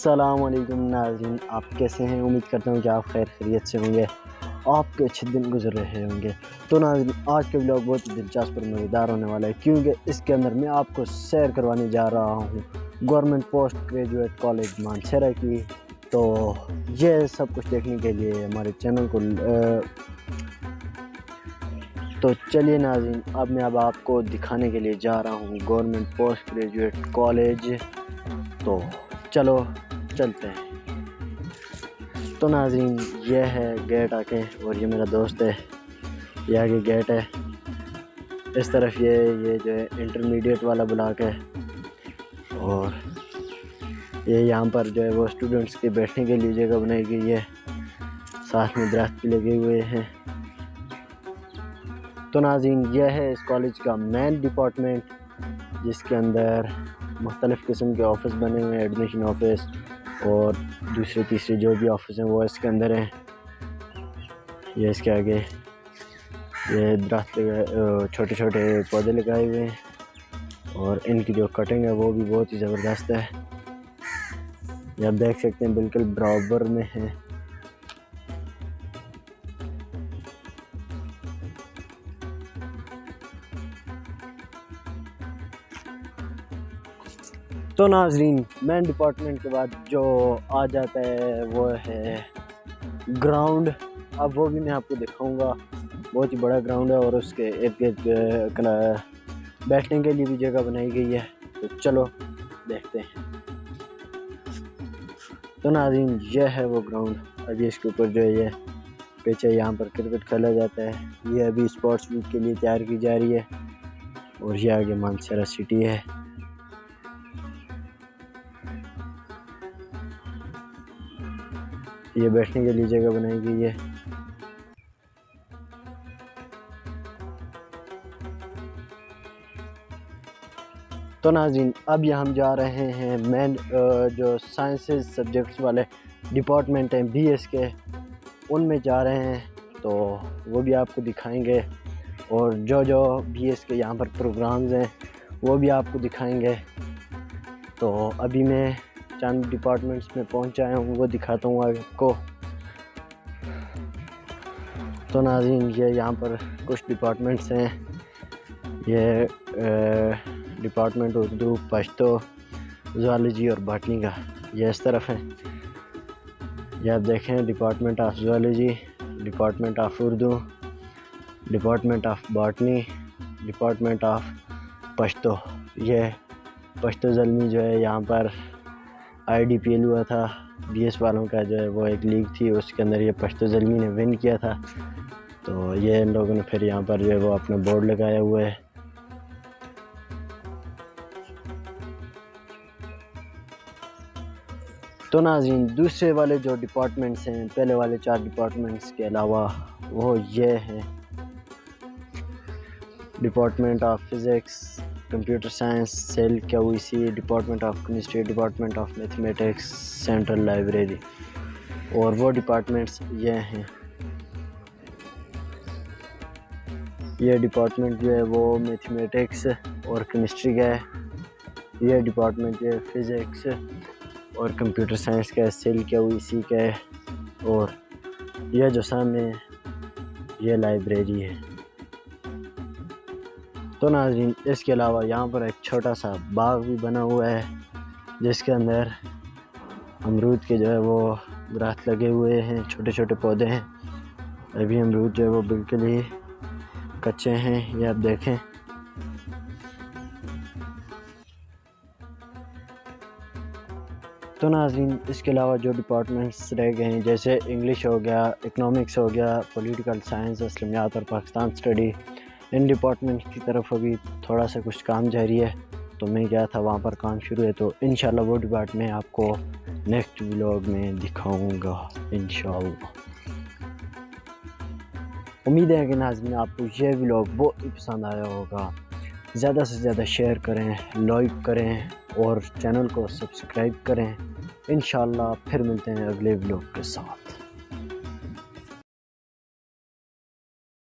السلام علیکم ناظرین، آپ کیسے ہیں؟ امید کرتا ہوں کہ آپ خیر خیریت سے ہوں گے، آپ کے اچھے دن گزر رہے ہوں گے۔ تو ناظرین، آج کا ولاگ بہت ہی دلچسپ اور مزیدار ہونے والا ہے، کیونکہ اس کے اندر میں آپ کو سیر کروانے جا رہا ہوں government post graduate college Mansehra کی۔ تو یہ سب کچھ دیکھنے کے لیے ہمارے چینل کو تو چلیے ناظرین، اب میں آپ کو دکھانے کے لیے جا رہا ہوں گورنمنٹ پوسٹ گریجویٹ کالج۔ تو چلو چلتے ہیں۔ تو ناظرین، یہ ہے گیٹ آ کے، اور یہ میرا دوست ہے، یہ آگے گیٹ ہے، اس طرف یہ جو ہے انٹرمیڈیٹ والا بلاک ہے، اور یہ یہاں پر جو ہے وہ اسٹوڈنٹس کے بیٹھنے کے لیے جگہ بنائی گئی ہے، ساتھ میں درخت بھی لگے ہوئے ہیں۔ تو ناظرین، یہ ہے اس کالج کا مین ڈپارٹمنٹ، جس کے اندر مختلف قسم کے آفس بنے ہوئے ہیں، ایڈمیشن آفس اور دوسرے تیسرے جو بھی آفس ہیں وہ اس کے اندر ہیں۔ یہ اس کے آگے یہ درخت چھوٹے چھوٹے پودے لگائے ہوئے ہیں، اور ان کی جو کٹنگ ہے وہ بھی بہت ہی زبردست ہے، یہ آپ دیکھ سکتے ہیں بالکل برابر میں ہے۔ تو ناظرین، مین ڈپارٹمنٹ کے بعد جو آ جاتا ہے وہ ہے گراؤنڈ۔ اب وہ بھی میں آپ کو دکھاؤں گا، بہت ہی بڑا گراؤنڈ ہے، اور اس کے ارد گرد بیٹھنے کے لیے بھی جگہ بنائی گئی ہے۔ تو چلو دیکھتے ہیں۔ تو ناظرین، یہ ہے وہ گراؤنڈ، ابھی اس کے اوپر جو ہے یہ پچ ہے، یہاں پر کرکٹ کھیلا جاتا ہے۔ یہ ابھی اسپورٹس ویک کے لیے تیار کی جا رہی ہے، اور یہ آگے مانسہرہ سٹی ہے۔ یہ بیٹھنے کے لیے جگہ بنائی گئی ہے۔ تو ناظرین، اب یہ ہم جا رہے ہیں مین جو سائنسز سبجیکٹس والے ڈپارٹمنٹ ہیں بی ایس کے، ان میں جا رہے ہیں، تو وہ بھی آپ کو دکھائیں گے، اور جو بی ایس کے یہاں پر پروگرامز ہیں وہ بھی آپ کو دکھائیں گے۔ تو ابھی میں چند ڈپارٹمنٹس میں پہنچا ہوں، وہ دکھاتا ہوں آپ کو۔ تو ناظرین، یہ یہاں پر کچھ ڈپارٹمنٹس ہیں، یہ ڈپارٹمنٹ اردو، پشتو، زوالوجی اور باٹنی کا یہ اس طرف ہے۔ یہ آپ دیکھیں، department of zoology, department of Urdu, department of botany, department of Pashto. یہ پشتو زلمی جو ہے یہاں پر IDPL ہوا تھا، بی ایس والوں کا جو ہے وہ ایک لیگ تھی، اس کے اندر یہ پشتو زلمی نے ون کیا تھا، تو یہ ان لوگوں نے پھر یہاں پر جو ہے وہ اپنا بورڈ لگایا ہوا ہے۔ تو ناظرین، دوسرے والے جو ڈپارٹمنٹس ہیں پہلے والے 4 ڈپارٹمنٹس کے علاوہ، وہ یہ ہیں department of physics, computer science, cell QEC، department of chemistry, department of mathematics, central library, اور وہ ڈپارٹمنٹس یہ ہیں۔ یہ ڈپارٹمنٹ جو ہے وہ میتھمیٹکس اور کیمسٹری کا ہے، یہ ڈپارٹمنٹ جو ہے فزکس اور کمپیوٹر سائنس کا ہے، سیل QEC کا ہے، اور یہ جو سامنے ہے یہ لائبریری ہے۔ تو ناظرین، اس کے علاوہ یہاں پر ایک چھوٹا سا باغ بھی بنا ہوا ہے، جس کے اندر امرود کے جو ہے وہ درخت لگے ہوئے ہیں، چھوٹے چھوٹے پودے ہیں، ابھی امرود جو ہے وہ بالکل ہی کچے ہیں، یہ آپ دیکھیں۔ تو ناظرین، اس کے علاوہ جو ڈپارٹمنٹس رہ گئے ہیں، جیسے انگلش ہو گیا، اکنامکس ہو گیا، پولیٹیکل سائنس، اسلامیات اور پاکستان اسٹڈی، ان ڈپارٹمنٹس کی طرف ابھی تھوڑا سا کچھ کام جاری ہے، تو میں گیا تھا وہاں پر، کام شروع ہے، تو انشاءاللہ وہ ڈپارٹمنٹ آپ کو نیکسٹ ولاگ میں دکھاؤں گا انشاءاللہ۔ امید ہے کہ ناظرین آپ کو یہ ولاگ بہت ہی پسند آیا ہوگا، زیادہ سے زیادہ شیئر کریں، لائک کریں، اور چینل کو سبسکرائب کریں۔ انشاءاللہ پھر ملتے ہیں اگلے ولاگ کے ساتھ۔